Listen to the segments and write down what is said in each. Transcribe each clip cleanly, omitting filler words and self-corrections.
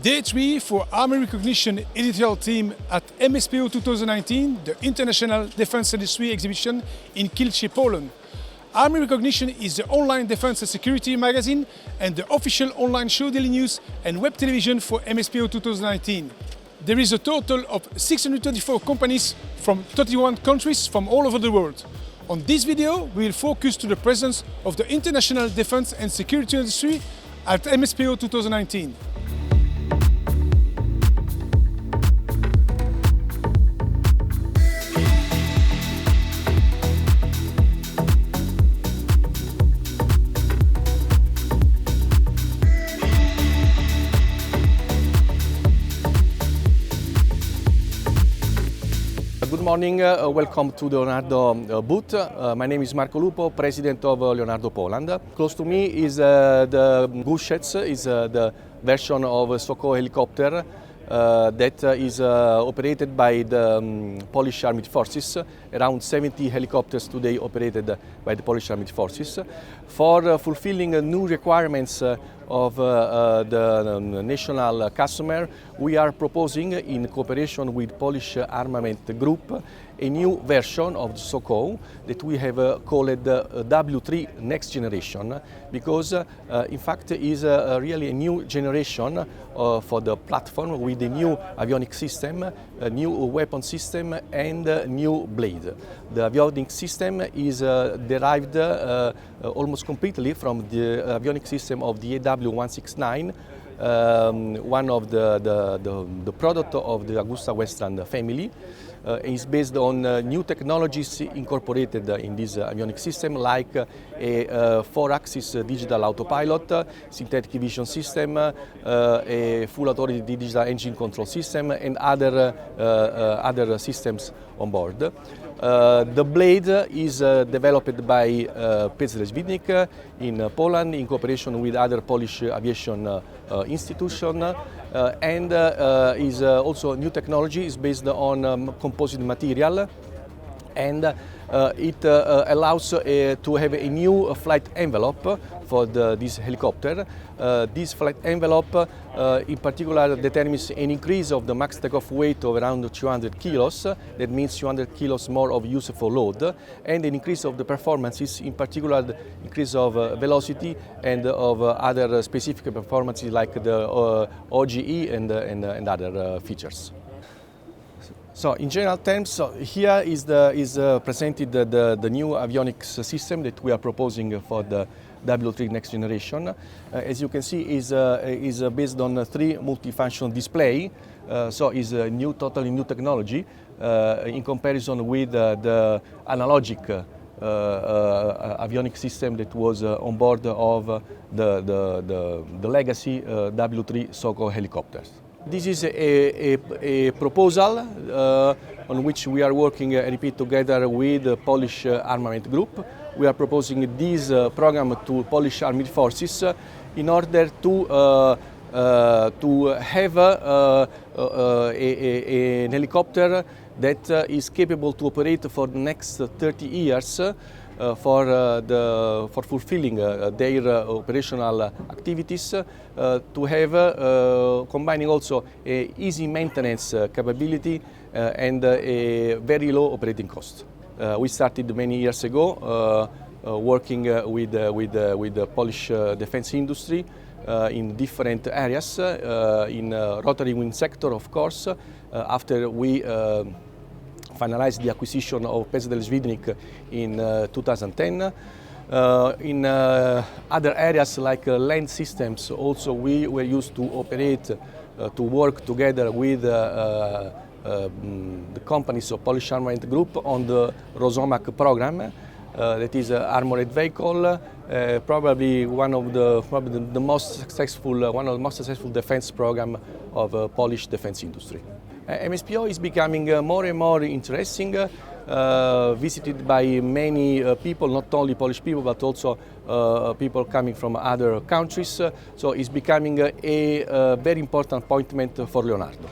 Day 3 for Army Recognition editorial team at MSPO 2019, the International Defense Industry Exhibition in Kielce, Poland. Army Recognition is the online defense and security magazine and the official online show daily news and web television for MSPO 2019. There is a total of 624 companies from 31 countries from all over the world. On this video, we will focus to the presence of the international defense and security industry at MSPO 2019. Good morning, welcome to the Leonardo booth. My name is Marco Lupo, President of Leonardo Poland. Close to me is the Kielce, is the version of Soko helicopter that is operated by the Polish Armed Forces. Around 70 helicopters today operated by the Polish Armed Forces. For fulfilling new requirements of the national customer, we are proposing, in cooperation with Polish Armament Group, a new version of the Soko that we have called W3 Next Generation, because in fact is really a new generation for the platform with a new avionics system, a new weapon system and a new blade. The avionics system is derived almost completely from the avionics system of the AW169, one of the product of the Augusta Westland family. Is based on new technologies incorporated in this avionics system, like a 4-axis digital autopilot, synthetic vision system, a full authority digital engine control system, and other systems on board. The blade is developed by PZL in Poland in cooperation with other Polish aviation institutions, and is also new technology, is based on composite material, and it allows to have a new flight envelope for this helicopter. This flight envelope in particular determines an increase of the max takeoff weight of around 200 kilos. That means 200 kilos more of useful load, and an increase of the performances, in particular the increase of velocity and of other specific performances like the OGE and other features. So, in general terms, here is presented the new avionics system that we are proposing for the W3 Next Generation. As you can see, is based on 3 multifunction display. So, is a totally new technology in comparison with the analogic avionics system that was on board of the legacy W3 Soko helicopters. This is a proposal on which we are working, I repeat, together with the Polish Armament Group. We are proposing this program to Polish Armed Forces in order to have an helicopter that is capable to operate for the next 30 years for fulfilling their operational activities, to have combining also a easy maintenance capability and a very low operating cost. We started many years ago working with the Polish defense industry in different areas, in rotary wing sector, of course, after we finalized the acquisition of PZL in 2010. In other areas like land systems, also we were used to operate, to work together with the companies of Polish Armament Group on the Rosomak program. That is an armored vehicle, probably one of the most successful defense program of Polish defense industry. MSPO is becoming more and more interesting, visited by many people, not only Polish people, but also people coming from other countries. So it's becoming a very important appointment for Leonardo.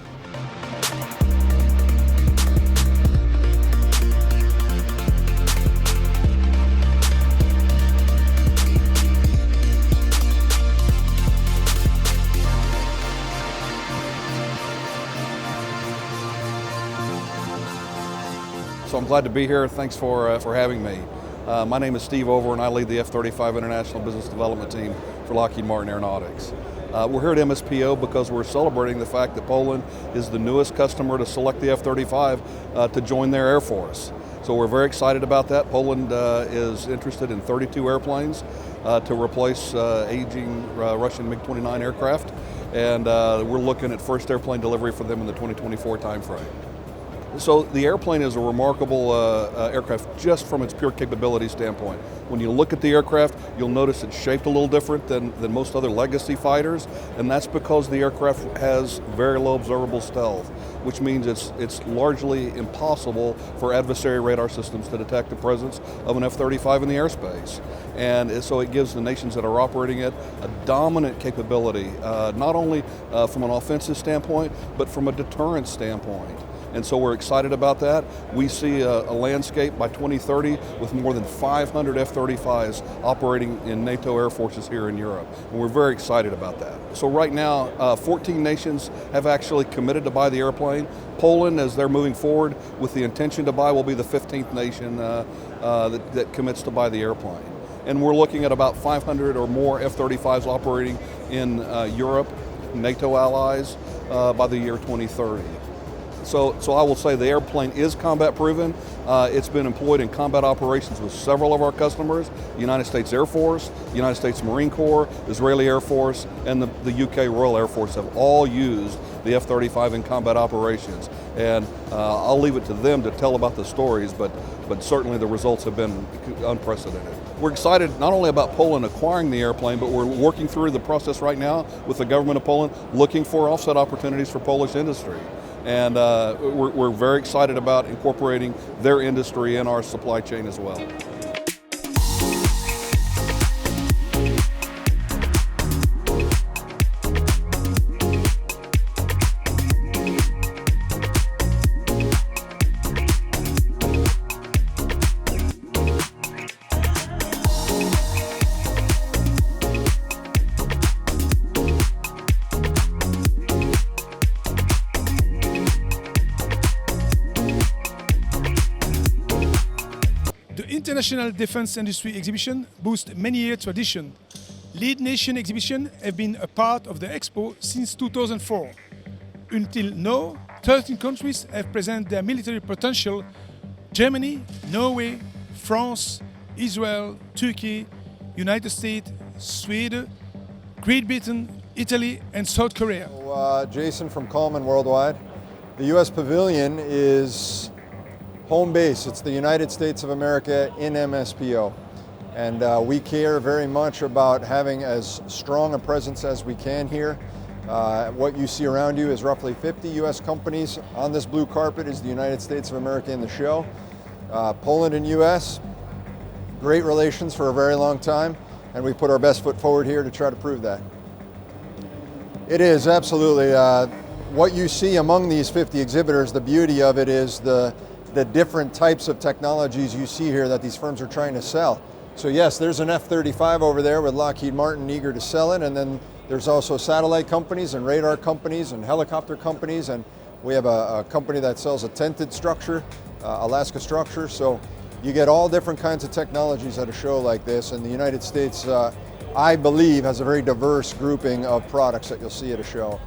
I'm glad to be here. Thanks for having me. My name is Steve Over, and I lead the F-35 International Business Development Team for Lockheed Martin Aeronautics. We're here at MSPO because we're celebrating the fact that Poland is the newest customer to select the F-35 to join their Air Force. So we're very excited about that. Poland is interested in 32 airplanes to replace aging Russian MiG-29 aircraft, and we're looking at first airplane delivery for them in the 2024 timeframe. So the airplane is a remarkable aircraft just from its pure capability standpoint. When you look at the aircraft, you'll notice it's shaped a little different than most other legacy fighters, and that's because the aircraft has very low observable stealth, which means it's largely impossible for adversary radar systems to detect the presence of an F-35 in the airspace. And so it gives the nations that are operating it a dominant capability, not only from an offensive standpoint, but from a deterrence standpoint. And so we're excited about that. We see a landscape by 2030 with more than 500 F-35s operating in NATO air forces here in Europe. And we're very excited about that. So right now, 14 nations have actually committed to buy the airplane. Poland, as they're moving forward with the intention to buy, will be the 15th nation that commits to buy the airplane. And we're looking at about 500 or more F-35s operating in Europe, NATO allies, by the year 2030. So I will say the airplane is combat proven. It's been employed in combat operations with several of our customers: the United States Air Force, the United States Marine Corps, Israeli Air Force, and the UK Royal Air Force have all used the F-35 in combat operations. And I'll leave it to them to tell about the stories, but certainly the results have been unprecedented. We're excited not only about Poland acquiring the airplane, but we're working through the process right now with the government of Poland, looking for offset opportunities for Polish industry. And we're very excited about incorporating their industry in our supply chain as well. The International Defense Industry Exhibition boasts many year tradition. Lead nation exhibitions have been a part of the Expo since 2004. Until now, 13 countries have presented their military potential: Germany, Norway, France, Israel, Turkey, United States, Sweden, Great Britain, Italy, and South Korea. Jason from Coleman Worldwide. The U.S. Pavilion is home base. It's the United States of America in MSPO. And we care very much about having as strong a presence as we can here. What you see around you is roughly 50 U.S. companies. On this blue carpet is the United States of America in the show. Poland and U.S., great relations for a very long time, and we put our best foot forward here to try to prove that. It is, absolutely. What you see among these 50 exhibitors, the beauty of it is the different types of technologies you see here that these firms are trying to sell. So yes, there's an F-35 over there with Lockheed Martin eager to sell it, and then there's also satellite companies and radar companies and helicopter companies, and we have a company that sells a tented structure, Alaska structure. So you get all different kinds of technologies at a show like this, and the United States, I believe, has a very diverse grouping of products that you'll see at a show.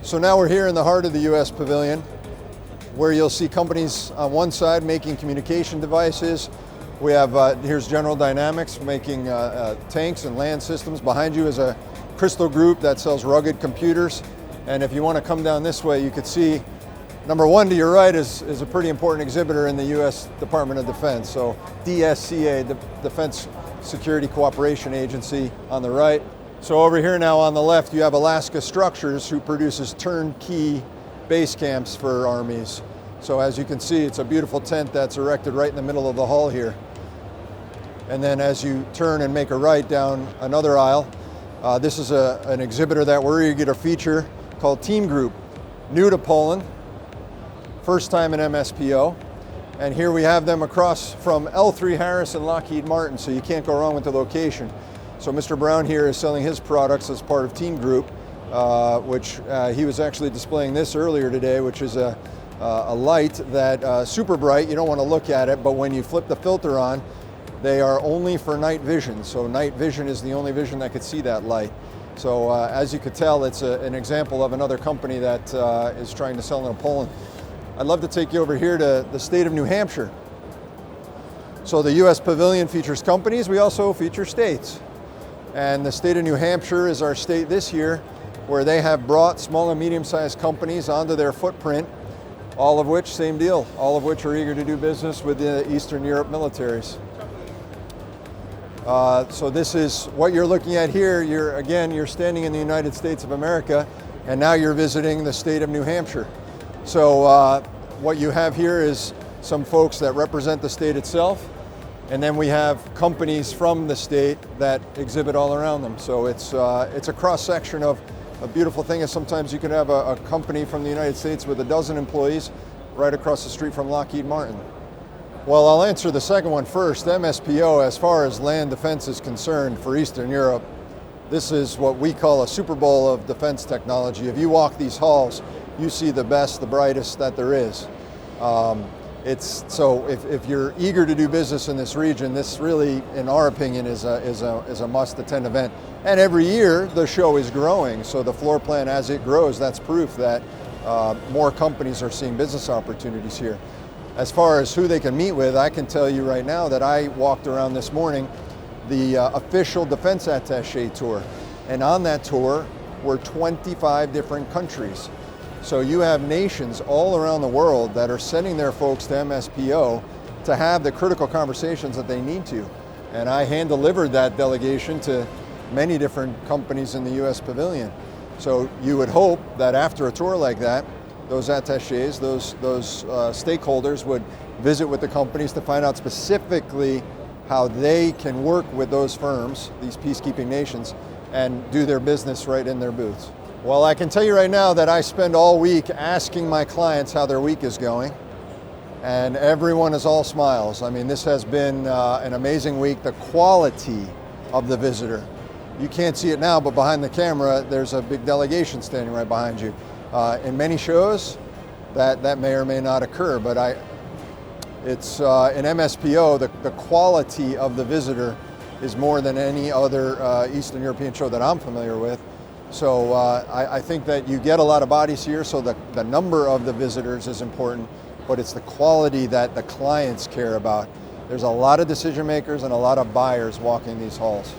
So now we're here in the heart of the U.S. Pavilion, where you'll see companies on one side making communication devices. We have, here's General Dynamics making tanks and land systems. Behind you is a Crystal Group that sells rugged computers. And if you want to come down this way, you could see number one to your right is a pretty important exhibitor in the U.S. Department of Defense. So DSCA, the Defense Security Cooperation Agency on the right. So over here now on the left, you have Alaska Structures, who produces turnkey base camps for armies. So as you can see, it's a beautiful tent that's erected right in the middle of the hall here. And then as you turn and make a right down another aisle, this is an exhibitor that we're eager to feature called Team Group. New to Poland, first time in MSPO. And here we have them across from L3 Harris and Lockheed Martin, so you can't go wrong with the location. So Mr. Brown here is selling his products as part of Team Group, which he was actually displaying this earlier today, which is a a light that super bright, you don't want to look at it, but when you flip the filter on, they are only for night vision. So night vision is the only vision that could see that light. So as you could tell, it's an example of another company that is trying to sell into Poland. I'd love to take you over here to the state of New Hampshire. So the US Pavilion features companies, we also feature states. And the state of New Hampshire is our state this year where they have brought small and medium-sized companies onto their footprint, all of which, same deal, all of which are eager to do business with the Eastern Europe militaries. So this is what you're looking at here. You're standing in the United States of America, and now you're visiting the state of New Hampshire. So what you have here is some folks that represent the state itself, and then we have companies from the state that exhibit all around them. So it's a cross-section of a beautiful thing. Is sometimes you can have a company from the United States with a dozen employees right across the street from Lockheed Martin. Well, I'll answer the second one first. MSPO, as far as land defense is concerned for Eastern Europe, this is what we call a Super Bowl of defense technology. If you walk these halls, you see the best, the brightest that there is. So if you're eager to do business in this region, this really, in our opinion, is a must-attend event. And every year, the show is growing. So the floor plan, as it grows, that's proof that more companies are seeing business opportunities here. As far as who they can meet with, I can tell you right now that I walked around this morning the official defense attaché tour. And on that tour were 25 different countries. So you have nations all around the world that are sending their folks to MSPO to have the critical conversations that they need to. And I hand-delivered that delegation to many different companies in the US Pavilion. So you would hope that after a tour like that, those attachés, those stakeholders would visit with the companies to find out specifically how they can work with those firms, these peacekeeping nations, and do their business right in their booths. Well, I can tell you right now that I spend all week asking my clients how their week is going, and everyone is all smiles. I mean, this has been an amazing week. The quality of the visitor. You can't see it now, but behind the camera, there's a big delegation standing right behind you. In many shows, that may or may not occur, but it's in MSPO, the quality of the visitor is more than any other Eastern European show that I'm familiar with. So I think that you get a lot of bodies here, so the number of the visitors is important, but it's the quality that the clients care about. There's a lot of decision makers and a lot of buyers walking these halls.